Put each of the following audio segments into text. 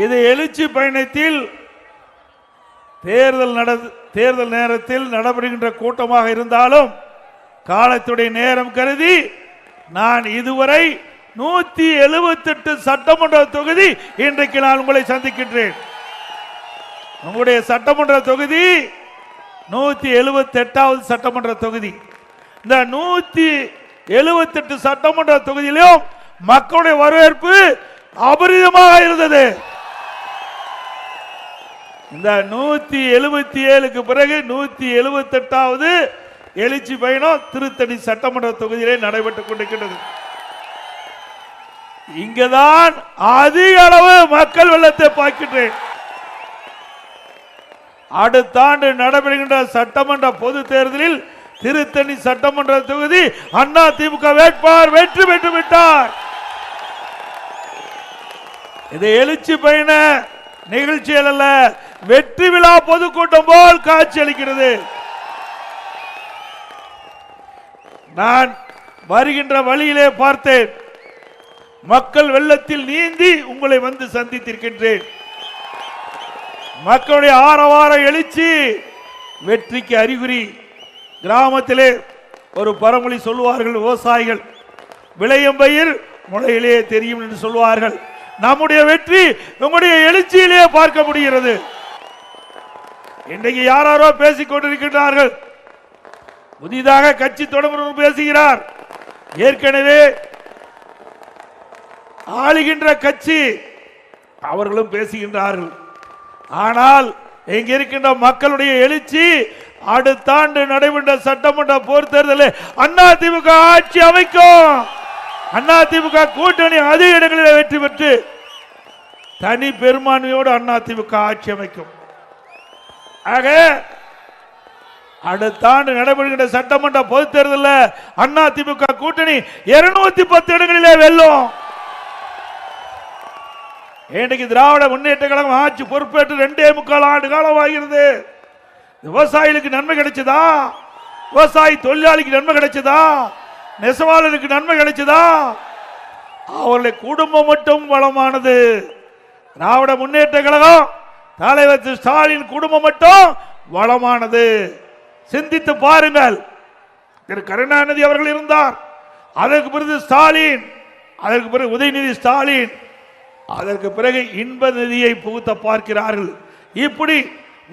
இது எழுச்சி பயணத்தில் தேர்தல் நேரத்தில் நடைபெறுகின்ற கூட்டமாக இருந்தாலும் காலத்துடைய நேரம் கருதி நான் இதுவரை 178 சட்டமன்ற தொகுதி இன்றைக்கு நான் உங்களை சந்திக்கின்றேன். உங்களுடைய சட்டமன்ற தொகுதி 178வது சட்டமன்ற தொகுதி. இந்த 178 சட்டமன்ற தொகுதியிலும் மக்களுடைய வரவேற்பு அபரிதமாக இருந்தது. இந்த 177க்கு பிறகு 178வது எழுச்சி பயணம் திருத்தணி சட்டமன்ற தொகுதியிலே நடைபெற்றுக் கொண்டிருக்கிறது. இங்குதான் அதிக அளவு மக்கள் வெள்ளத்தை பார்க்கின்றேன். அடுத்த ஆண்டு நடைபெறுகின்ற சட்டமன்ற பொது தேர்தலில் திருத்தணி சட்டமன்ற தொகுதி அண்ணா திமுக வேட்பாளர் வெற்றி பெற்று விட்டார். இது எழுச்சி பயண நிகழ்ச்சிகள் அல்ல, வெற்றி விழா பொதுக்கூட்டம் போல் காட்சி அளிக்கிறது. நான் வருகின்ற வழியிலே பார்த்தேன், மக்கள் வெள்ளத்தில் நீந்தி உங்களை வந்து சந்தித்திருக்கின்றேன். மக்களுடைய ஆரவார எழுச்சி வெற்றிக்கு அறிகுறி. கிராமத்திலே ஒரு பழமொழி சொல்லுவார்கள், விவசாயிகள் விளையும் பயிர் முளையிலே தெரியும் என்று சொல்வார்கள். நம்முடைய வெற்றி உங்களுடைய எழுச்சியிலே பார்க்க முடிகிறது. இன்றைக்கு யாரோ பேசிக் கொண்டிருக்கின்றார்கள், புதிதாக கட்சி தொடங்குகிறவர் பேசுகிறார். ஏற்கனவே ஆளுகின்ற கட்சி அவர்களும் பேசுகின்றார்கள். ஆனால் இங்க இருக்கின்ற மக்களுடைய எழுச்சி அடுத்த ஆண்டு நடைபெற்ற சட்டமன்ற பொது தேர்தலில் அண்ணா திமுக ஆட்சி அமைக்கும். அண்ணா திமுக கூட்டணி அதிக இடங்களில் வெற்றி பெற்று தனி பெரும்பான்மையோடு அண்ணா திமுக ஆட்சி அமைக்கும். ஆக அடுத்த ஆண்டு நடைபெறுகின்ற சட்டமன்ற பொது தேர்தலில் அண்ணா திமுக கூட்டணி 210 இடங்களிலே வெல்லும். இன்றைக்கு திராவிட முன்னேற்ற கழகம் ஆட்சி பொறுப்பேற்று 2.25 ஆண்டு காலம் ஆகிறது. விவசாயிகளுக்கு நன்மை கிடைச்சதா? விவசாயி தொழிலாளிக்கு நன்மை கிடைச்சதா? நெசவாளருக்கு நன்மை கிடைச்சதா? அவர்களுடைய குடும்பம் மட்டும் வளமானது. திராவிட முன்னேற்ற கழகம் தலைவர் ஸ்டாலின் குடும்பம் மட்டும் வளமானது. சிந்தித்து பாருங்கள். திரு கருணாநிதி அவர்கள் இருந்தார், அதற்கு பிறகு ஸ்டாலின், அதற்கு பிறகு உதயநிதி ஸ்டாலின், அதற்கு பிறகு இன்ப நிதியை புகுத்த பார்க்கிறார்கள். இப்படி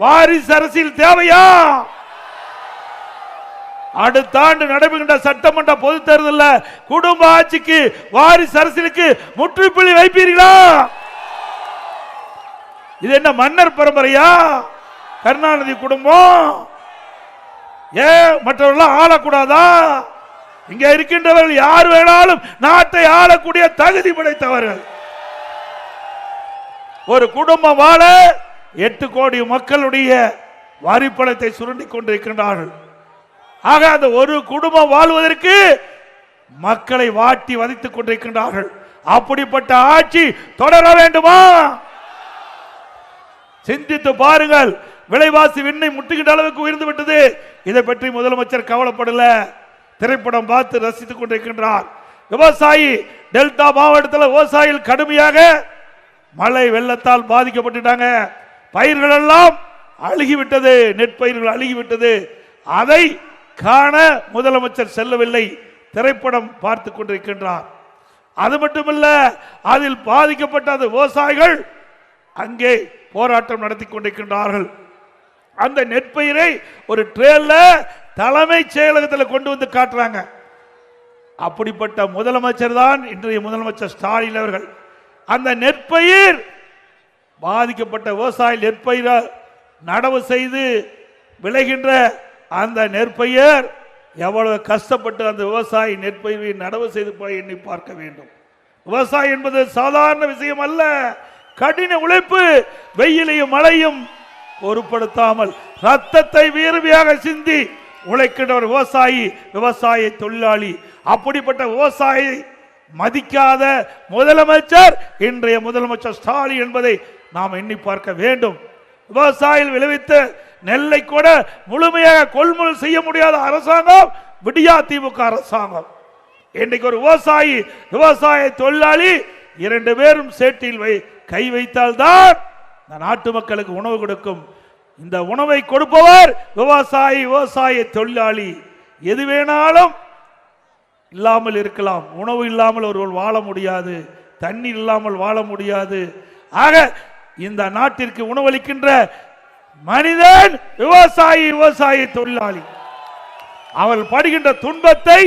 வாரிசு அரசியல் தேவையா? அடுத்த ஆண்டு நடைபெறுகின்ற சட்டமன்ற பொது தேர்தலில் குடும்ப ஆட்சிக்கு வாரிசு அரசியலுக்கு முற்றுப்புள்ளி வைப்பீர்களா? இது என்ன மன்னர் பரம்பரையா? கருணாநிதி குடும்பம் ஏன் மற்றவர்கள் ஆளக்கூடாதா? இங்க இருக்கின்றவர்கள் யார் வேணாலும் நாட்டை ஆளக்கூடிய தகுதி படைத்தவர்கள். ஒரு குடும்பம் வாழ 8 கோடி மக்களுடைய வரிப்பணத்தை சுருண்டி கொண்டிருக்கின்றார்கள். ஆக அந்த ஒரு குடும்பம் வாழ்வதற்கு மக்களை வாட்டி வதைத்துக் கொண்டிருக்கின்றார்கள். அப்படிப்பட்ட ஆட்சி தொடர வேண்டுமா? சிந்தித்து பாருங்கள். விலைவாசி விண்ணை முட்டுகின்ற அளவுக்கு உயர்ந்து விட்டது. இதை பற்றி முதலமைச்சர் கவலைப்படல, திரைப்படம் பார்த்து ரசித்துக் கொண்டிருக்கின்றார். விவசாயி டெல்டா மாவட்டத்தில் விவசாயிகள் கடுமையாக மழை வெள்ளத்தால் பாதிக்கப்பட்டுட்டாங்க. பயிர்கள் எல்லாம் அழுகிவிட்டது, நெற்பயிர்கள் அழுகிவிட்டது. அதை காண முதலமைச்சர் செல்லவில்லை, திரைப்படம் பார்த்து கொண்டிருக்கின்றார். அது மட்டுமல்ல, அதில் பாதிக்கப்பட்ட அந்த விவசாயிகள் அங்கே போராட்டம் நடத்தி கொண்டிருக்கின்றார்கள். அந்த நெற்பயிரை ஒரு ட்ரெயின்ல தலைமைச் செயலகத்தில் கொண்டு வந்து காட்டுறாங்க. அப்படிப்பட்ட முதலமைச்சர் தான் இன்றைய முதலமைச்சர் ஸ்டாலின் அவர்கள். அந்த நெற்பயிர் பாதிக்கப்பட்ட விவசாயி நெற்பயிர நடவு செய்து விளைகின்ற அந்த நெற்பயிர் எவ்வளவு கஷ்டப்பட்டு அந்த விவசாயி நெற்பயிரை நடவு செய்து போய் எண்ணி பார்க்க வேண்டும். விவசாயம் என்பது சாதாரண விஷயம் அல்ல, கடின உழைப்பு. வெயிலையும் மழையும் பொருட்படுத்தாமல் ரத்தத்தை வேர்வையாக சிந்தி உழைக்கின்ற ஒரு விவசாயி, விவசாய தொழிலாளி. அப்படிப்பட்ட விவசாயி மதிக்காத முதலமைச்சர் இன்றைய முதலமைச்சர் ஸ்டாலின் என்பதை நாம் எண்ணி பார்க்க வேண்டும். விவசாயிகள் விளைவித்த நெல்லை கூட முழுமையாக கொள்முதல் செய்ய முடியாத அரசாங்கம் விடியா திமுக அரசாங்கம். இன்றைக்கு ஒரு விவசாயி, விவசாய தொழிலாளி 2 பேரும் சேட்டில் கை வைத்தால்தான் இந்த நாட்டு மக்களுக்கு உணவு கொடுக்கும். இந்த உணவை கொடுப்பவர் விவசாயி, விவசாய தொழிலாளி. எது வேணாலும் இல்லாமல் இருக்கலாம், உணவு இல்லாமல் ஒருவர் வாழ முடியாது, தண்ணீர் இல்லாமல் வாழ முடியாது. ஆக இந்த நாட்டிற்கு உணவளிக்கின்ற மனிதன் விவசாயி, விவசாய தொழிலாளி. அவள் படுகின்ற துன்பத்தை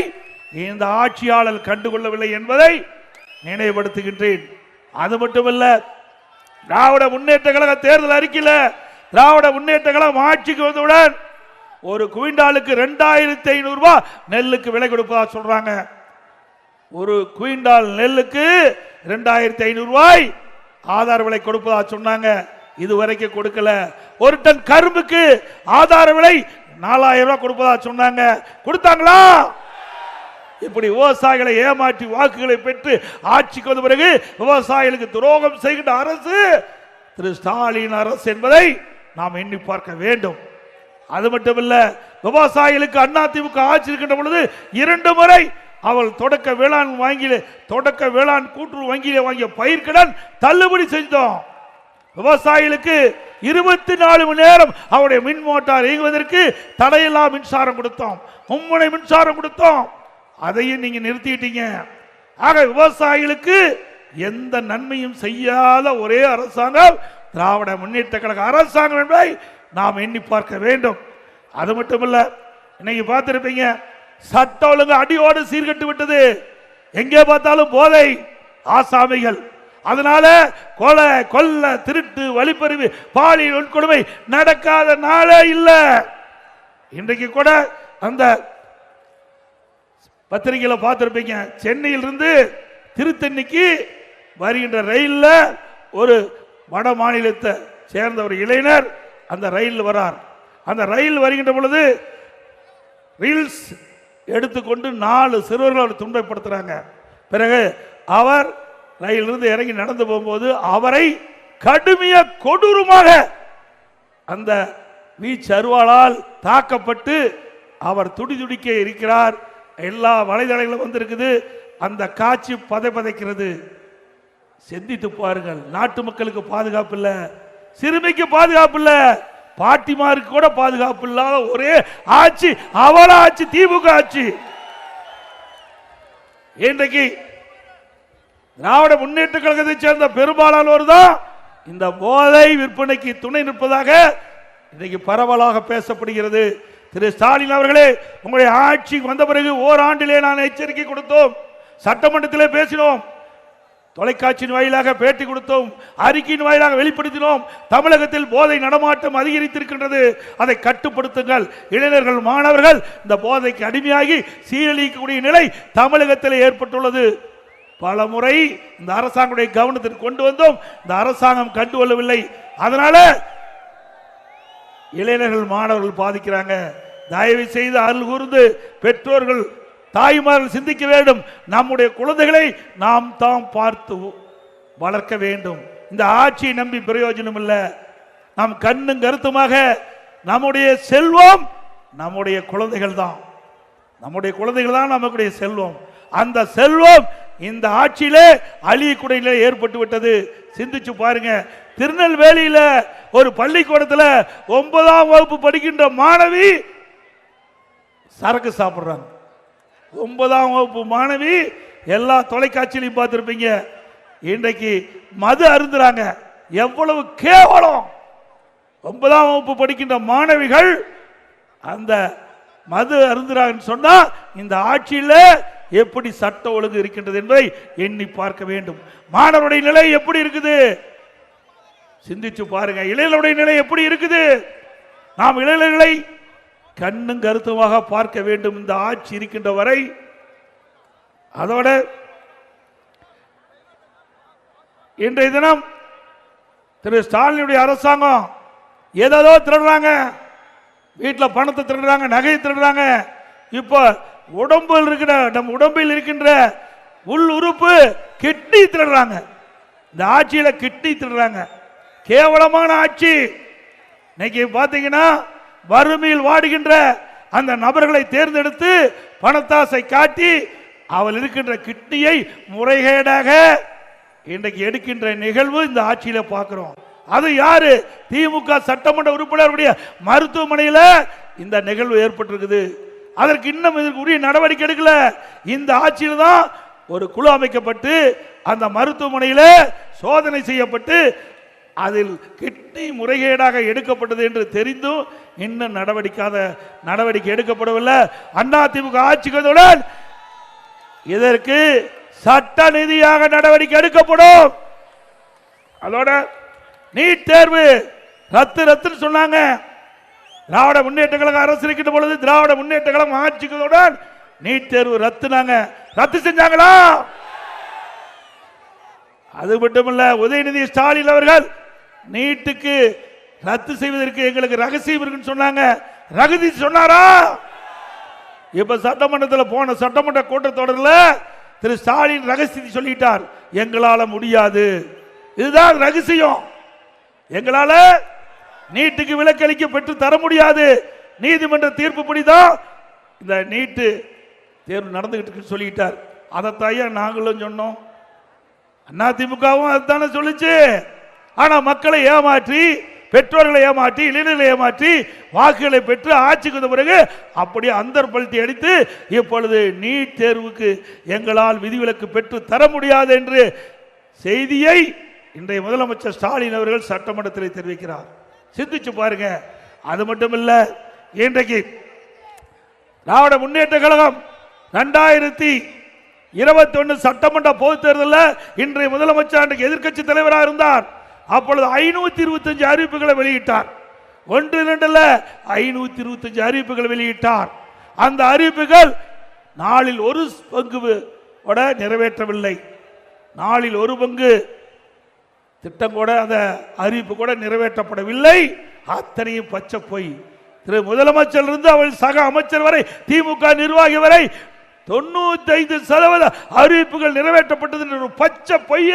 இந்த ஆட்சியாளர் கண்டுகொள்ளவில்லை என்பதை நினைவுபடுத்துகின்றேன். அது மட்டுமல்ல, திராவிட முன்னேற்ற கழக தேர்தல் அறிக்கையில திராவிட முன்னேற்ற கழகம் ஆட்சிக்கு வந்தவுடன் ஒரு குவிண்டாலுக்கு 2500 ரூபாய் நெல்லுக்கு விலை கொடுப்பதா சொல்றாங்க. ஒரு குவிண்டால் நெல்லுக்கு 2500 ரூபாய் ஆதார விலை கொடுப்பதா சொன்னாங்க. இதுவரைக்கும் கொடுக்கல. ஒரு டன் கரும்புக்கு ஆதார விலை 4000 ரூபாய் கொடுப்பதா சொன்னாங்க. கொடுத்தாங்களா? இப்படி விவசாயிகளை ஏமாற்றி வாக்குகளை பெற்று ஆட்சிக்கு வந்த பிறகு விவசாயிகளுக்கு துரோகம் செய்கின்ற அரசு திரு ஸ்டாலின் அரசு என்பதை நாம் எண்ணி பார்க்க வேண்டும். அது மட்டுமல்ல, விவசாயிகளுக்கு அதிமுக ஆட்சி இருக்கின்ற பொழுது 2 முறை அவள் தொடக்க வேளாண் கூட்டுறவு வங்கியிலே வாங்கிய பயிர்க்கடன் தள்ளுபடி செஞ்சோம். விவசாயிகளுக்கு 24 மணி நேரம் அவருடைய மின் மோட்டார் இயங்குவதற்கு தடையில்லா மின்சாரம் கொடுத்தோம், மும்முனை மின்சாரம் கொடுத்தோம். அதையும் நீங்க நிறுத்திட்டீங்க. ஆக விவசாயிகளுக்கு எந்த நன்மையும் செய்யாத ஒரே அரசாங்கம் திராவிட முன்னேற்ற கழக அரசாங்கம் என்பதை நாம் எண்ணி பார்க்க வேண்டும். அது மட்டுமல்ல, இன்னைக்கு பார்த்திருப்பீங்க, சட்ட ஒழுங்கு அடியோடு சீர்கட்டு விட்டது. எங்கே பார்த்தாலும் போதை ஆசாமிகள். அதனால கொலை, கொல்ல, திருட்டு, வழிப்பறிவு, பாலியல் வன்கொடுமை நடக்காத நாளே இல்லை. இன்றைக்கு கூட அந்த பத்திரிகையில் பார்த்திருப்பீங்க, சென்னையிலிருந்து திருத்தணிக்கு வருகின்ற ரயில்ல ஒரு வட மாநிலத்தை சேர்ந்த ஒரு இளைஞர் அந்த ரயில் வரார். அந்த ரயில் வருகின்ற பொழுது ரீல்ஸ் எடுத்துக்கொண்டு 4 சிறுவர்கள் துன்பப்படுத்துறாங்க. பிறகு அவர் ரயிலிருந்து இறங்கி நடந்து போகும்போது அவரை கடுமையாக கொடூரமாக அந்த வீச்சு அருவாளால் தாக்கப்பட்டு அவர் துடிதுடிக்க இருக்கிறார். எல்லா வலைதளங்களும் வந்திருக்குது. அந்த காட்சி பதைக்கிறது. சிந்தித்து பாருங்கள். நாட்டு மக்களுக்கு பாதுகாப்பு இல்ல, சிறுமிக்கு பாதுகாப்பு இல்ல, பாட்டிமாருக்கு கூட பாதுகாப்பு இல்லாத ஒரே ஆட்சி அவள ஆட்சி, திமுக ஆட்சி. இன்றைக்கு திராவிட முன்னேற்ற கழகத்தை சேர்ந்த பெரும்பாலானோர் தான் இந்த போதை விற்பனைக்கு துணை நிற்பதாக இன்றைக்கு பரவலாக பேசப்படுகிறது. திரு ஸ்டாலின் அவர்களே, உங்களுடைய ஆட்சிக்கு வந்த பிறகு ஓராண்டிலே நான் எச்சரிக்கை கொடுத்தோம், சட்டமன்றத்திலே பேசினோம், தொலைக்காட்சியின் வாயிலாக பேட்டி கொடுத்தோம், அறிக்கையின் வாயிலாக வெளிப்படுத்தினோம். தமிழகத்தில் போதை நடமாட்டம் அதிகரித்திருக்கின்றது, அதை கட்டுப்படுத்துங்கள். இளைஞர்கள், மாணவர்கள் இந்த போதைக்கு அடிமையாகி சீரழிக்கக்கூடிய நிலை தமிழகத்தில் ஏற்பட்டுள்ளது. பல முறை இந்த அரசாங்கத்துடைய கவனத்திற்கு கொண்டு வந்தோம், இந்த அரசாங்கம் கண்டுகொள்ளவில்லை. அதனால இளைஞர்கள், மாணவர்கள் பாதிக்கிறாங்க. தயவு செய்து அருள் கூர்ந்து பெற்றோர்கள், தாய்மார்கள் சிந்திக்க வேண்டும். நம்முடைய குழந்தைகளை நாம் தான் பார்த்து வளர்க்க வேண்டும். இந்த ஆட்சியை நம்பி பிரயோஜனம் இல்லை. நாம் கண்ணும் கருத்துமாக நம்முடைய செல்வம் நம்முடைய குழந்தைகள் தான். நம்முடைய குழந்தைகள் தான் நம்முடைய செல்வம். அந்த செல்வம் இந்த ஆட்சியிலே அழியக்கூடிய நிலை ஏற்பட்டு விட்டது. சிந்திச்சு பாருங்க. திருநெல்வேலியில ஒரு பள்ளிக்கூடத்தில் 9ஆம் வகுப்பு படிக்கின்ற மாணவி சரக்கு சாப்பிடுறாங்க. 9ஆம் வகுப்பு மாணவி, எல்லா தொலைக்காட்சியிலையும் பார்த்திருப்பீங்க, இன்றைக்கு மது அருந்துறாங்க. எவ்வளவு கேவலம்! 9ஆம் வகுப்பு படிக்கின்ற மாணவிகள் அந்த மது அருந்துறாங்கன்னு சொன்னா இந்த ஆட்சியில் எப்படி சட்ட ஒழுங்கு இருக்கின்றது என்பதை எண்ணி பார்க்க வேண்டும். மாணவருடைய நிலை எப்படி இருக்குது சிந்திச்சு பாருங்க. இளைஞருடைய நிலை எப்படி இருக்குது? நாம் இளைஞர்களை கண்ணும் கருத்துமாக பார்க்க வேண்டும் இந்த ஆட்சி இருக்கின்ற வரை. அதோட இன்றைய தினம் திரு ஸ்டாலினுடைய அரசாங்கம் ஏதோ திருடுறாங்க, வீட்டில் பணத்தை திருடுறாங்க, நகையை திருடுறாங்க. இப்போ உடம்பில் இருக்கிற நம் உடம்பில் இருக்கின்ற உள் உறுப்பு கிட்னி திருடுறாங்க. இந்த ஆட்சியில கிட்னி திருடுறாங்க. கேவலமான ஆட்சி. இன்னைக்கு பாத்தீங்கன்னா வறுமையில் வாடுகின்ற அந்த நபர்களை தேர்ந்தெடுத்து பணத்தாசை காட்டி அவள் இருக்கின்ற கிட்னியை முறைகேடாக இன்றைக்கு எடுக்கின்ற நிகழ்வு இந்த ஆட்சியில பார்க்கிறோம். அது யாரு? திமுக சட்டமன்ற உறுப்பினருடைய மருத்துவமனையில் இந்த நிகழ்வு ஏற்பட்டிருக்குது. அதற்கு இன்னும் இதற்கு உரிய நடவடிக்கை எடுக்கல. இந்த ஆட்சியில் தான் ஒரு குழு அமைக்கப்பட்டு அந்த மருத்துவமனையில் சோதனை செய்யப்பட்டு அதில் கிட்னி முறைகேடாக எடுக்கப்பட்டது என்று தெரிந்தும் இன்னும் நடவடிக்கை எடுக்கப்படவில்லை. அதிமுக ஆட்சிகளுடன் இதற்கு சட்ட ரீதியாக நடவடிக்கை எடுக்கப்படும். அதோட நீட் தேர்வு ரத்துன்னு சொன்னாங்க. திராவிட முன்னேற்ற கழக அரசு இருக்கின்ற பொழுது திராவிட முன்னேற்ற கழகம் ஆட்சிகளுடன் நீட் தேர்வு ரத்து செஞ்சாங்களா? அது மட்டுமல்ல, உதயநிதி ஸ்டாலின் அவர்கள் நீட்டுக்கு ரத்து செய்வதற்கு எங்களுக்கு ரகசியம் இருக்குன்னு சொன்னாங்க. ரகசியம் சொன்னாரா? இப்ப சட்டமன்றத்தில் போன சட்டமன்ற கூட்டத்தொடரில் திரு ஸ்டாலின் ரகசியத்தை சொல்லிட்டார். எங்களால முடியாது, இதுதான் ரகசியம். எங்களால நீட்டுக்கு விலக்களிக்க பெற்று தர முடியாது. நீதிமன்ற தீர்ப்புப்படிதான் இந்த நீட்டு தேர்வு நடந்துகிட்டு சொல்லிட்டார். அதைத்தாயா நாங்களும் சொன்னோம். அதிமுகவும் அதுதானே சொல்லிச்சு. ஆனா மக்களை ஏமாற்றி, பெற்றோர்களை ஏமாற்றி, இளைஞர்களை ஏமாற்றி வாக்குகளை பெற்று ஆட்சிக்கு வந்த பிறகு அப்படியே அந்தர்பல்ட்டி அடித்து இப்பொழுது நீட் தேர்வுக்கு எங்களால் விதிவிலக்கு பெற்று தர முடியாது என்று செய்தியை இன்றைய முதலமைச்சர் ஸ்டாலின் அவர்கள் சட்டமன்றத்தில் தெரிவிக்கிறார். சிந்திச்சு பாருங்க. அது மட்டுமில்ல, இன்றைக்கு திராவிட முன்னேற்ற கழகம் 2021 சட்டமன்ற பொதுத் தேர்தலில் இன்றைய முதலமைச்சர் எதிர்க்கட்சி தலைவராக இருந்தார். அப்பொழுது 525 அறிவிப்புகளை வெளியிட்டார். 1-2 525 அறிவிப்புகள் வெளியிட்டார். அந்த அறிவிப்புகள் நாளில் ஒரு பங்கு நிறைவேற்றவில்லை. நாளில் ஒரு பங்கு திட்டம் கூட, அந்த அறிவிப்பு கூட நிறைவேற்றப்படவில்லை. அத்தனையும் பச்சை பொய். திரு முதலமைச்சர் இருந்து அவள் சக அமைச்சர் வரை, திமுக நிர்வாகி வரை 95% அறிவிப்புகள் நிறைவேற்றப்பட்டது என்று பச்சை பொய்ய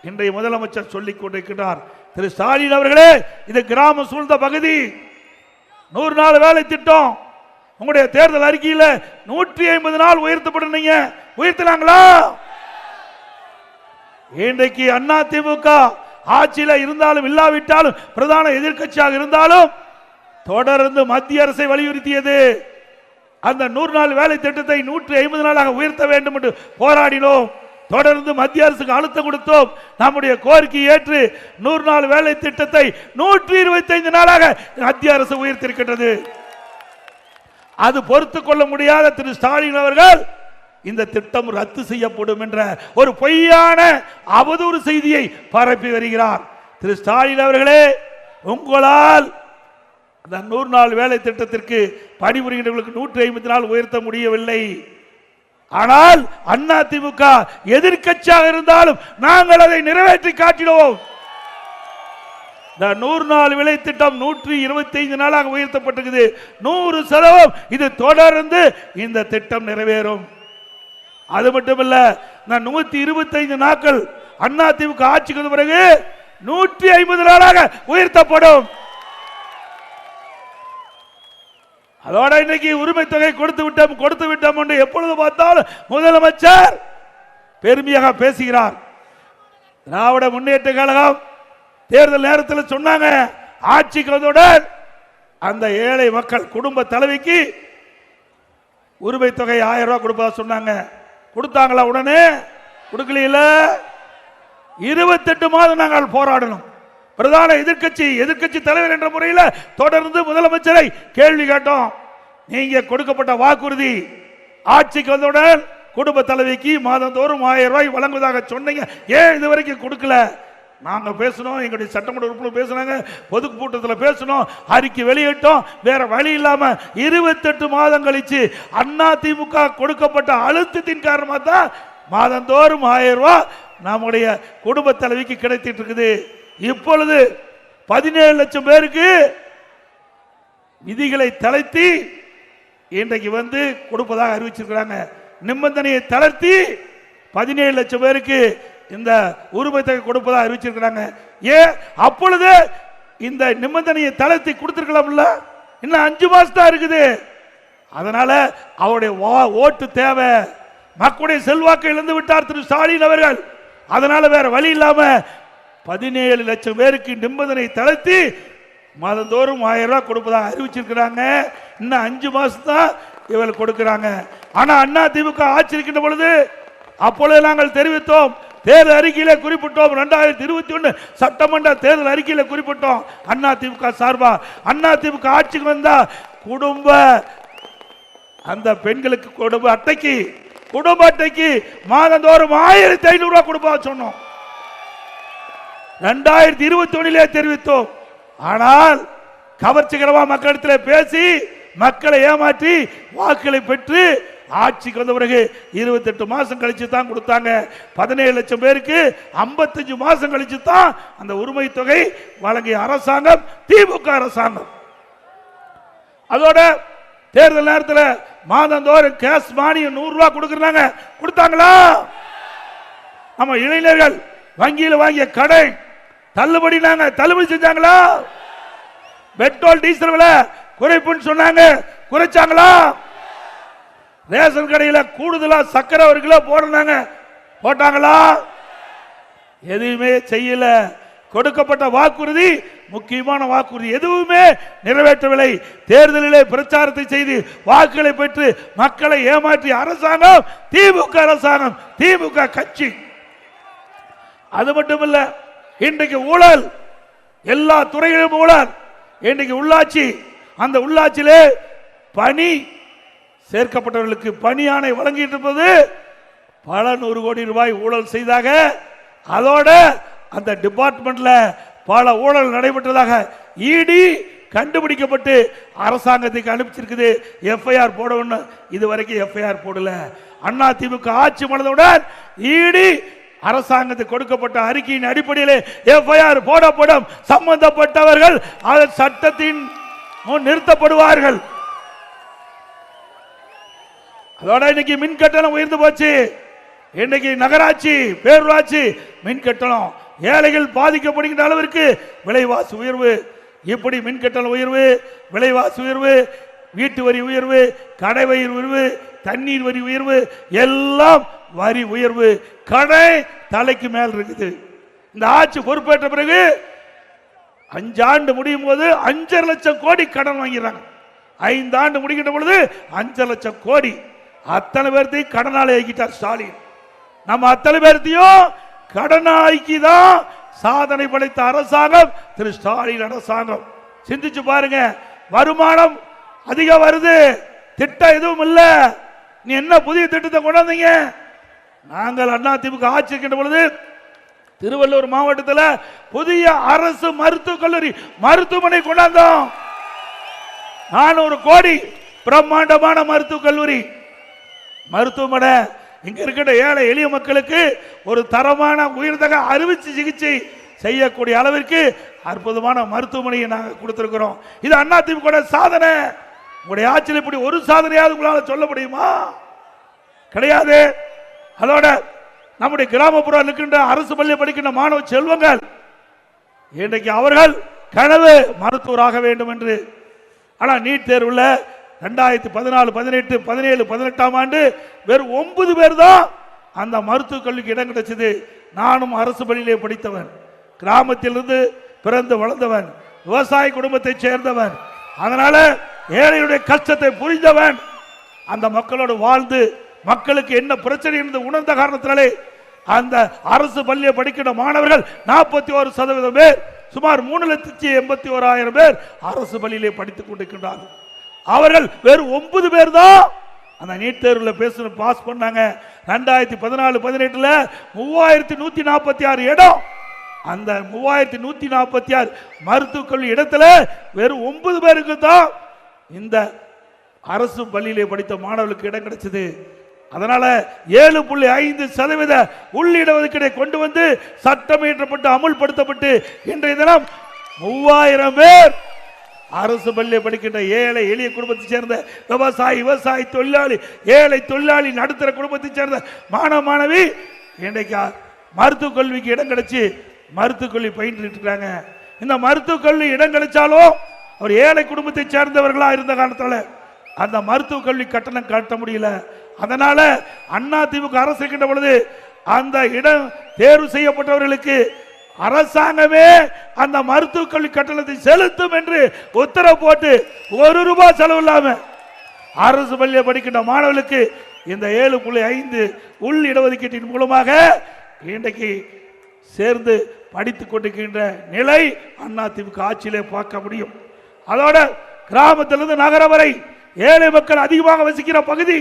இன்றைய முதலமைச்சர் சொல்லிக் கொண்டிருக்கிறார். திரு ஸ்டாலின் அவர்களே, இது கிராம சூழ்ந்த பகுதி. 100 நாள் வேலை திட்டம் உங்களுடைய தேர்தல் அறிக்கையில் 150 நாள் உயர்த்தப்பட்டீங்க. உயர்த்தினாங்களா? இன்றைக்கு அதிமுக ஆட்சியில் இருந்தாலும் இல்லாவிட்டாலும் பிரதான எதிர்க்கட்சியாக இருந்தாலும் தொடர்ந்து மத்திய அரசை வலியுறுத்தியது. அந்த 100 நாள் வேலை திட்டத்தை 150 நாளாக உயர்த்த வேண்டும் என்று போராடினோம். தொடர்ந்து மத்திய அரசுக்கு அழுத்தம் கொடுத்தோம். நம்முடைய கோரிக்கையை ஏற்று 100 நாள் வேலை திட்டத்தை 125 நாளாக மத்திய அரசு உயர்த்திருக்கின்றது. அது பொறுத்துக் கொள்ள முடியாத திரு ஸ்டாலின் அவர்கள் இந்த திட்டம் ரத்து செய்யப்படும் என்ற ஒரு பொய்யான அவதூறு செய்தியை பரப்பி வருகிறார். திரு ஸ்டாலின் அவர்களே, உங்களால் அந்த 100 நாள் வேலை திட்டத்திற்கு பணிபுரிகின்றவர்களுக்கு 150 நாள் உயர்த்த முடியவில்லை. ஆனால் அதிமுக எதிர்க்கட்சியாக இருந்தாலும் நாங்கள் அதை நிறைவேற்றி காட்டினோம். இந்த 100 நாள் வேலை திட்டம் 125 நாளாக உயர்த்தப்பட்டிருக்குது. 100% இது தொடர்ந்து இந்த திட்டம் நிறைவேறும். அது மட்டுமல்ல, 125 நாட்கள் அதிமுக ஆட்சிக்கு வந்த பிறகு 150 நாளாக உயர்த்தப்படும். அதோட இன்னைக்கு உரிமை தொகை கொடுத்து விட்டோம் என்று எப்பொழுது பார்த்தாலும் முதலமைச்சர் பெருமையாக பேசுகிறார். திராவிட முன்னேற்ற கழகம் தேர்தல் நேரத்தில் சொன்னாங்க, ஆட்சிக்கு வந்தவுடன் அந்த ஏழை மக்கள் குடும்ப தலைவிக்கு உரிமை தொகை 1000 ரூபாய் கொடுப்பதா சொன்னாங்க. கொடுத்தாங்களா? உடனே கொடுக்கல. 28 மாதம் நாங்கள் போராடணும். பிரதான எதிர்க்கட்சி தலைவர் என்ற முறையில் தொடர்ந்து முதலமைச்சரை கேள்வி கேட்டோம். நீங்க கொடுக்கப்பட்ட வாக்குறுதி ஆட்சிக்கு வந்தவுடன் குடும்ப தலைவிக்கு மாதந்தோறும் 1000 ரூபாய் வழங்குவதாக சொன்னீங்க, ஏன் இதுவரைக்கும் கொடுக்கல? நாங்க பேசணும், எங்களுடைய சட்டமன்ற உறுப்பினர் பேசினாங்க, பொதுக்கூட்டத்தில் பேசணும், அறிக்கை வெளியிட்டோம். வேற வழி இல்லாம 28 மாதம் கழிச்சு அதிமுக கொடுக்கப்பட்ட அழுத்தத்தின் காரணமாக தான் மாதந்தோறும் 1000 ரூபாய் நம்முடைய குடும்ப தலைவிக்கு கிடைத்திட்டு இருக்குது. இப்பொழுது 17 லட்சம் பேருக்கு விதிகளை தளர்த்தி இன்றைக்கு கொடுப்பதாக அறிவிச்சிருக்கிறாங்க. நிபந்தனையை தளர்த்தி 17 லட்சம் பேருக்கு இந்த உரிமை தொகை கொடுப்பதாக அறிவிச்சிருக்கிறாங்க. ஏன் அப்பொழுது இந்த நிபந்தனையை தளர்த்தி கொடுத்திருக்கலாம்ல? இன்னும் 5 மாசம் தான் இருக்குது. அதனால அவருடைய ஓட்டு தேவை. மக்களுடைய செல்வாக்கை இழந்து விட்டார் திரு ஸ்டாலின் அவர்கள். அதனால வேற வழி இல்லாம 17 லட்சம் பேருக்கு நிபந்தனை தளர்த்தி மாதந்தோறும் 1000 ரூபாய் கொடுப்பதாக அறிவிச்சிருக்கிறாங்க. இன்னும் 5 மாசம் தான் இவர்கள் கொடுக்கிறாங்க. ஆனா அண்ணா திமுக ஆட்சி இருக்கின்ற பொழுது அப்பொழுது நாங்கள் தெரிவித்தோம், தேர்தல் அறிக்கையில குறிப்பிட்டோம், 2021 சட்டமன்ற தேர்தல் அறிக்கையில குறிப்பிட்டோம், அண்ணா திமுக சார்பா அண்ணா திமுக ஆட்சிக்கு வந்தா குடும்ப அந்த பெண்களுக்கு குடும்ப அட்டைக்கு மாதந்தோறும் 1500 ரூபாய் கொடுப்பா சொன்னோம். 2021 தெரிவித்தோம். ஆனால் கவர்ச்சிகரமா மக்களிடத்தில் பேசி மக்களை ஏமாற்றி வாக்குகளை பெற்று ஆட்சிக்கு வந்த பிறகு 28 மாசம் கழிச்சு தான் கொடுத்தாங்க. 17 லட்சம் பேருக்கு 55 மாசம் கழிச்சு தான் அந்த உரிமை தொகை வழங்கிய அரசாங்கம் திமுக அரசாங்கம். அதோட தேர்தல் நேரத்தில் மாதந்தோறும் கேஸ் மானியம் 100 ரூபாய் கொடுக்கறாங்க. கொடுத்தாங்களா? நம்ம இளைஞர்கள் வங்கியில் வாங்கிய கடை தள்ளுபடி செஞ்சாங்களா? பெட்ரோல் டீசல் விலை குறைப்புன்னு சொன்னாங்க, குறைச்சாங்களா? ரேஷன் கடையில் கூடுதலா சக்கரை 1 கிலோ போட்டாங்களா? எதுவுமே செய்யல. கொடுக்கப்பட்ட வாக்குறுதி, முக்கியமான வாக்குறுதி எதுவுமே நிறைவேற்றவில்லை. தேர்தலிலே பிரச்சாரத்தை செய்து வாக்குகளை பெற்று மக்களை ஏமாற்றிய அரசாங்கம் திமுக அரசாங்கம், திமுக கட்சி. அது மட்டுமல்ல, இன்றைக்கு ஊழல், எல்லா துறைகளிலும் ஊழல். இன்றைக்கு உள்ளாட்சி, அந்த உள்ளாட்சியிலே பணி சேர்க்கப்பட்டவர்களுக்கு பணி ஆணை வழங்கிட்டு இருப்பது பல 100 கோடி ரூபாய் ஊழல் செய்தாக. அதோட அந்த டிபார்ட்மெண்ட்ல பல ஊழல் நடைபெற்றதாக இடி கண்டுபிடிக்கப்பட்டு அரசாங்கத்துக்கு அனுப்பிச்சிருக்குது. எஃப்ஐஆர் போடணும், இதுவரைக்கும் எஃப்ஐஆர் போடல. அண்ணா திமுக ஆட்சி மனதுடன் இடி அரசாங்கத்துக்கு கொடுக்கப்பட்ட அறிக்கையின் அடிப்படையில் எஃப்ஐஆர் போடப்படும். சம்பந்தப்பட்டவர்கள் அதன் சட்டத்தின் முன் நிறுத்தப்படுவார்கள். அதோட இன்னைக்கு மின் கட்டணம் உயர்ந்து போச்சு. இன்னைக்கு நகராட்சி, பேரூராட்சி மின் கட்டணம், ஏழைகள் பாதிக்கப்படுகின்ற அளவிற்கு விலைவாசி உயர்வு. இப்படி மின் கட்டண உயர்வு, விலைவாசி உயர்வு, வீட்டு வரி உயர்வு, கடை வரி உயர்வு, தண்ணீர் வரி உயர்வு, எல்லாம் வரி உயர்வு. கடை தலைக்கு மேல் இருக்குது. இந்த ஆட்சி பொறுப்பேற்ற பிறகு 5 ஆண்டு முடியும் போது 5.5 லட்சம் கோடி கடன் வாங்கிறாங்க. 5 ஆண்டு முடிக்கின்ற பொழுது 5 லட்சம் கோடி. அத்தனை பேர்த்தையும் கடனாளி ஆக்கிட்டார் ஸ்டாலின். நம்ம அத்தனை பேர்த்தையும் கடனாளிக்கு தான் சாதனை படைத்த அரசாங்கம் திரு ஸ்டாலின் அரசாங்கம். சிந்திச்சு பாருங்க. வருமானம் அதிகம் வருது, திட்டம் எதுவும் இல்ல. நீ என்ன புதிய திட்டத்தை கொண்டாந்தீங்க? நாங்கள் அண்ணா திமுக ஆட்சி இருக்கின்ற பொழுது திருவள்ளூர் மாவட்டத்தில் புதிய அரசு மருத்துவக் கல்லூரி மருத்துவமனை கொண்டாந்தோம். 400 கோடி பிரம்மாண்டமான மருத்துவக் கல்லூரி மருத்துவமனை. இங்க இருக்கிற ஏழை எளிய மக்களுக்கு ஒரு தரமான உயர்தக அறுவை சிகிச்சை செய்யக்கூடிய அளவிற்கு அற்புதமான மருத்துவமனையை நாங்கள் கொடுத்திருக்கிறோம். இது அண்ணா திமுக சாதனை. உங்களுடைய ஆட்சியில் இப்படி ஒரு சாதனையாவது உங்களால் சொல்ல முடியுமா? கிடையாது. அதோட நம்முடைய கிராமப்புறம் இருக்கின்ற அரசு பள்ளி படிக்கின்ற மாணவ செல்வங்கள் இன்றைக்கு அவர்கள் கனவு மருத்துவராக வேண்டும் என்று. ஆனா நீட் தேர்வுல 2014, 18, 17, 18ஆம் ஆண்டு வெறும் 9 பேர் தான் அந்த மருத்துவக் கல்விக்கு இடம் கிடைச்சது. நானும் அரசு பள்ளியிலே படித்தவன், கிராமத்திலிருந்து பிறந்து வளர்ந்தவன், விவசாய குடும்பத்தை சேர்ந்தவன். அதனால ஏழையுடைய கஷ்டத்தை புரிந்தவன். அந்த மக்களோடு வாழ்ந்து மக்களுக்கு என்ன பிரச்சனை என்று உணர்ந்த காரணத்தினாலே அந்த அரசு பள்ளியை படிக்கிற மாணவர்கள் 41% பேர், சுமார் 3,81,000 பேர் அரசு பள்ளியிலே படித்துக் கொண்டிருக்கின்றார்கள். அவர்கள் வெறும் 9 பேர் தான் அந்த நீட் தேர்வில் பேச பாஸ் பண்ணாங்க. 2014, 18ல 3146 இடம். அந்த 3146 மருத்துவக் கல்வி இடத்துல வெறும் 9 பேருக்கு தான் இந்த அரசு பள்ளியிலே படித்த மாணவர்களுக்கு இடம் கிடைச்சது. அதனால 7.5% உள்ளிடஒதுக்கீடை கொண்டு வந்து சட்டம் இயற்றப்பட்டு அமுல்படுத்தப்பட்டு இன்றைய தினம் 3000 பேர் அரசு பள்ளியை படிக்கின்ற ஏழை எளிய குடும்பத்தை சேர்ந்த விவசாயி தொழிலாளி, ஏழை தொழிலாளி, நடுத்தர குடும்பத்தை சேர்ந்த மாணவ மாணவி இன்றைக்கு மருத்துவக் கல்விக்கு இடம் கிடைச்சி மருத்துவக் கல்வி பயின்று இருக்காங்க. இந்த மருத்துவக் கல்வி இடம் கிடைச்சாலும் அவர் ஏழை குடும்பத்தை சேர்ந்தவர்களா இருந்த காரணத்தால அந்த மருத்துவக் கல்வி கட்டணம் கட்ட முடியல. அதனால அண்ணா திமுக அரசு இருக்கின்ற பொழுது அந்த இடம் தேர்வு செய்யப்பட்டவர்களுக்கு அரசாங்கமே அந்த மருத்துவக் கல்வி கட்டணத்தை செலுத்தும் என்று உத்தரவு போட்டு ₹1 செலவு இல்லாம அரசு பள்ளியில் படிக்கின்ற மாணவர்களுக்கு இந்த 7.5 உள் இடஒதுக்கீட்டின் மூலமாக இன்றைக்கு சேர்ந்து படித்துக் கொண்டிருக்கின்ற நிலை அதிமுக ஆட்சியிலே பார்க்க முடியும். அதோட கிராமத்திலிருந்து நகரம் வரை ஏழை மக்கள் அதிகமாக வசிக்கிற பகுதி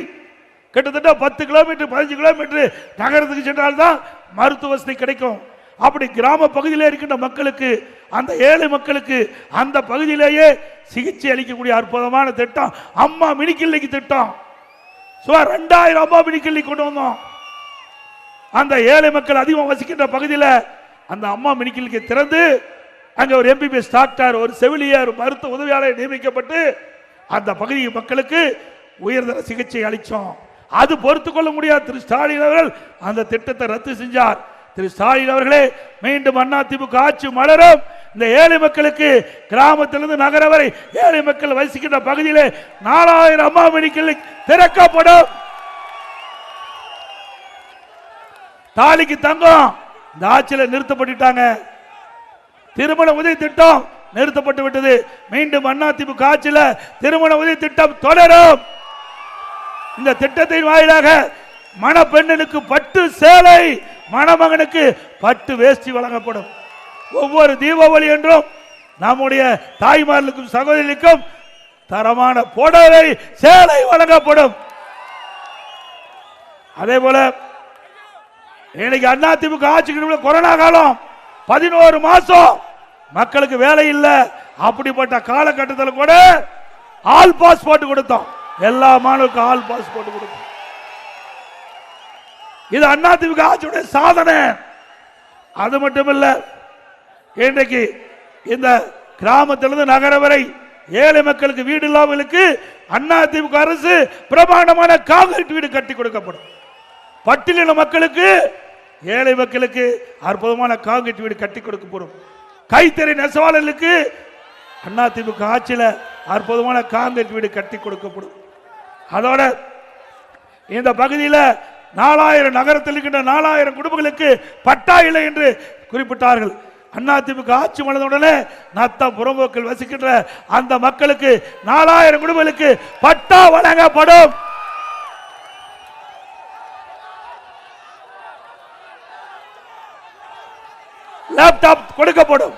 கிட்டத்தட்ட 10 கிலோமீட்டர் 15 கிலோமீட்டர் நகரத்துக்கு சென்றால்தான் மருத்துவ வசதி கிடைக்கும். அப்படி கிராம பகுதியில் இருக்கின்ற மக்களுக்கு, அந்த ஏழை மக்களுக்கு அந்த பகுதியிலேயே சிகிச்சை அளிக்கக்கூடிய அற்புதமான திட்டம் அம்மா மினி கிளினிக் திட்டம். சுமார் 2000 அம்மா மினி கிளினிக் கொண்டு வந்தோம். அந்த ஏழை மக்கள் அதிகமாக வசிக்கின்ற பகுதியில் அந்த அம்மா மினி கிளினிக்கை திறந்து அங்கே ஒரு எம்பிபிஎஸ் டாக்டர், ஒரு செவிலியர், மருத்துவ உதவியாளர் நியமிக்கப்பட்டு அந்த பகுதி மக்களுக்கு உயர்தர சிகிச்சை அளித்தோம். அது பொறுத்துக் கொள்ள முடியாது. திரு ஸ்டாலின் அவர்கள் அந்த திட்டத்தை ரத்து செஞ்சார். திரு ஸ்டாலின் அவர்களே, மீண்டும் அதிமுக ஆட்சி மலரும். இந்த ஏழை மக்களுக்கு கிராமத்திலிருந்து நகரம் வரை ஏழை மக்கள் வசிக்கின்ற பகுதியிலே 4000 அம்மா மினி கிளினிக் திறக்கப்படும். தாலிக்கு தங்கம் இந்த ஆட்சியில் நிறுத்தப்பட்டுட்டாங்க. திருமண உதவி திட்டம் நிறுத்தப்பட்டு விட்டது. மீண்டும் அதிமுக ஆட்சியில் திருமண உதவி திட்டம் தொடரும். இந்த திட்டத்தின் வாயிலாக மணப்பெண்ணுக்கு பட்டு சேலை, மணமகனுக்கு பட்டு வேஷ்டி வழங்கப்படும். ஒவ்வொரு தீபாவளி என்றும் நம்முடைய தாய்மார்களுக்கும் சகோதரிகளுக்கும் தரமான புடவை சேலை வழங்கப்படும். அதே போல இன்னைக்கு அதிமுக ஆட்சிக்கு கொரோனா காலம் 11 மாசம் மக்களுக்கு வேலை இல்லை. அப்படிப்பட்ட காலகட்டத்தில் கூட ஆல் பாஸ் போட்டு கொடுத்தோம். எல்லா மாணவர்களுக்கும் ஆல் பாஸ் போட்டு கொடுத்தோம். இது அதிமுக ஆட்சியுடைய சாதனை. அது மட்டுமல்ல, இன்றைக்கு இந்த கிராமத்திலிருந்து நகரம் வரை ஏழை மக்களுக்கு வீடு இல்லாமலுக்கு அதிமுக அரசு பிரமாண்டமான கான்கிரீட் வீடு கட்டி கொடுக்கப்படும். பட்டியலின மக்களுக்கு, ஏழை மக்களுக்கு அற்புதமான கான்கிரீட் வீடு கட்டி கொடுக்கப்படும். கைத்தறி நெசவாளர்களுக்கு அதிமுக ஆட்சியில் அற்புதமான கான்கிரீட் வீடு கட்டி கொடுக்கப்படும். அதோட இந்த பகுதியில் 4000 நகரத்தில் இருக்கின்ற 4000 குடும்பங்களுக்கு பட்டா இல்லை என்று குறிப்பிட்டார்கள். அதிமுக ஆட்சி மலர்ந்தவுடனே நத்தம் புறம்போக்கில் வசிக்கின்ற அந்த மக்களுக்கு 4000 குடும்பங்களுக்கு பட்டா வழங்கப்படும். லேப்டாப் கொடுக்கப்படும்.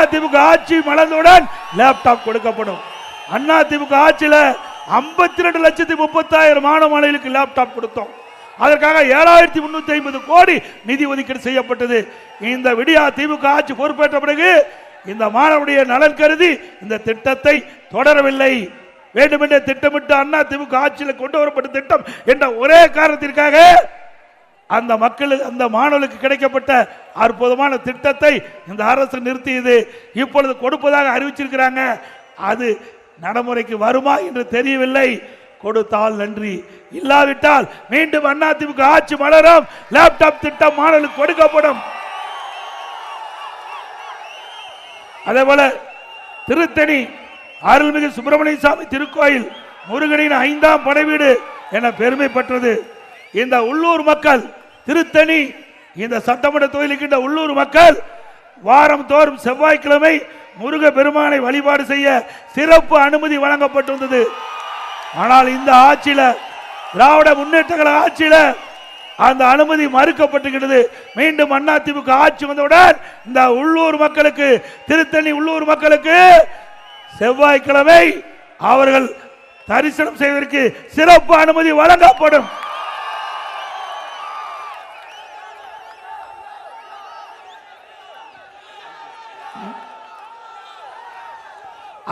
அதிமுக ஆட்சி மலர்ந்தவுடன் லேப்டாப் கொடுக்கப்படும். அதிமுக ஆட்சியில் 52,30,000 மாணவ மாணவிகளுக்கு லேப்டாப் கொடுத்தோம். அதற்காக 7,350 கோடி நிதி ஒதுக்கீடு செய்யப்பட்டது. இந்த விடியா திமுக ஆட்சி பொறுப்பேற்ற பிறகு இந்த மாணவனுடைய நலன் கருதி இந்த திட்டத்தை தொடரவில்லை. வேண்டுமென்றே திட்டமிட்டு அதிமுக ஆட்சியில் கொண்டு வரப்பட்ட திட்டம் என்ற ஒரே காரணத்திற்காக அந்த மக்களுக்கு, அந்த மாணவர்களுக்கு கிடைக்கப்பட்ட அற்புதமான திட்டத்தை இந்த அரசு நிறுத்தியது. இப்பொழுது கொடுப்பதாக அறிவிச்சிருக்கிறாங்க. அது நடைமுறைக்கு வருமா என்று தெரியவில்லை. கொடுத்தால் நன்றி, இல்லாவிட்டால் மீண்டும் அதிமுக ஆட்சி மலரும். லேப்டாப் திட்டம் மாணவர்களுக்கு கொடுக்கப்படும். அதே போல திருத்தணி அருள்மிகு சுப்பிரமணிய சாமி திருக்கோயில் முருகனின் 5ஆம் படை வீடு என பெருமை பெற்றது. இந்த உள்ளூர் மக்கள், திருத்தணி இந்த சட்டமன்ற தொகுதியில் உள்ளூர் மக்கள் வாரம் தோறும் செவ்வாய்க்கிழமை முருக பெருமானை வழிபாடு செய்ய சிறப்பு அனுமதி வழங்கப்பட்டிருந்தது. ஆனால் இந்த ஆட்சியில, திராவிட முன்னேற்ற கழக ஆட்சியில அந்த அனுமதி மறுக்கப்பட்டுகிறது. மீண்டும் அதிமுக ஆட்சி வந்தவுடன் இந்த உள்ளூர் மக்களுக்கு, திருத்தணி உள்ளூர் மக்களுக்கு செவ்வாய்க்கிழமை அவர்கள் தரிசனம் செய்வதற்கு சிறப்பு அனுமதி வழங்கப்படும்.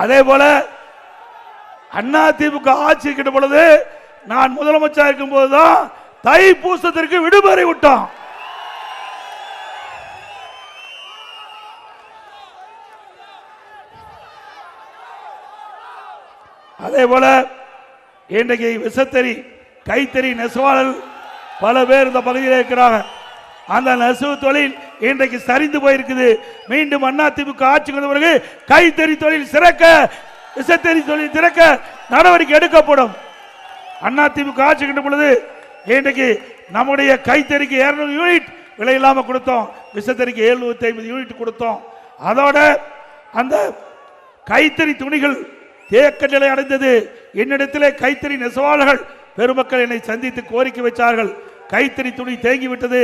அதே போல அதிமுக ஆட்சி இருக்கின்ற பொழுது, நான் முதலமைச்சர் இருக்கும் போதுதான் தைப்பூசத்திற்கு விடுமுறை விட்டோம். அதே போல இன்றைக்கு விசத்தறி, கைத்தறி நெசவாளர் பல பேர் இந்த பகுதியில் இருக்கிறாங்க. அந்த நெசவு தொழில் இன்றைக்கு சரிந்து போயிருக்குது. மீண்டும் அதிமுக ஆட்சிக்கு வந்த பிறகு கைத்தறி தொழில் சிறக்க, விசத்தறி தொழில் திறக்க நடவடிக்கை எடுக்கப்படும். அதிமுக ஆட்சி கிட்ட பொழுது இன்றைக்கு நம்முடைய கைத்தறிக்கு 200 யூனிட் விலை இல்லாம கொடுத்தோம். விசைத்தறிக்கு 750 யூனிட் கொடுத்தோம். அதோட அந்த கைத்தறி துணிகள் தேக்க நிலை அடைந்தது. என்னிடத்திலே கைத்தறி நெசவாளர்கள் பெருமக்கள் என்னை சந்தித்து கோரிக்கை வைத்தார்கள். கைத்தறி துணி தேங்கி விட்டது,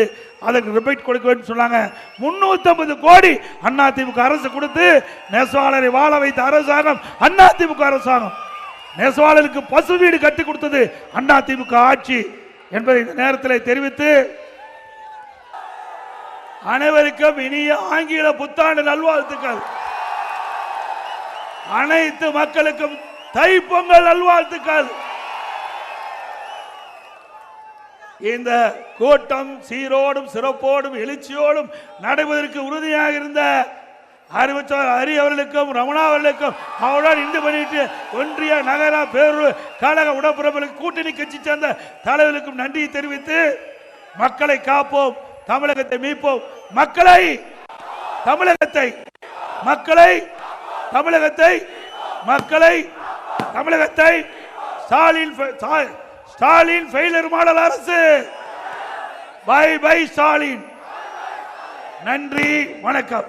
அதற்கு ரிபேட் கொடுக்க வேண்டும் சொன்னாங்க. 350 கோடி அதிமுக அரசு கொடுத்து நெசவாளரை வாழ வைத்த அரசாங்கம் அதிமுக அரசாங்கம். நெசவாளருக்கு பசு வீடு கட்டி கொடுத்தது அதிமுக ஆட்சி என்பதை இந்த நேரத்தில் தெரிவித்து அனைவருக்கும் இனிய ஆங்கில புத்தாண்டு நல்வாழ்த்துக்கள். அனைத்து மக்களுக்கும் தைப்பொங்கல் நல்வாழ்த்துக்கள். இந்த கூட்டம் சீரோடும் சிறப்போடும் எழுச்சியோடும் நடைபெறுவதற்கு உறுதியாக இருந்த அறிவிச்சார் ஹரி அவர்களுக்கும் ரமணா அவர்களுக்கும் அவருடன் இந்து பண்ணிட்டு ஒன்றிய நகர பேரூர் கழக உடப்புறங்களுக்கு கூட்டணி கட்சி சேர்ந்த தலைவர்களுக்கும் நன்றியை தெரிவித்து மக்களை காப்போம், தமிழகத்தை மீட்போம், மக்களை தமிழகத்தை மக்களை தமிழகத்தை மக்களை தமிழகத்தை ஸ்டாலின் ஃபெயிலியர் மாடல் அரசு. Bye bye Stalin. நன்றி, வணக்கம்.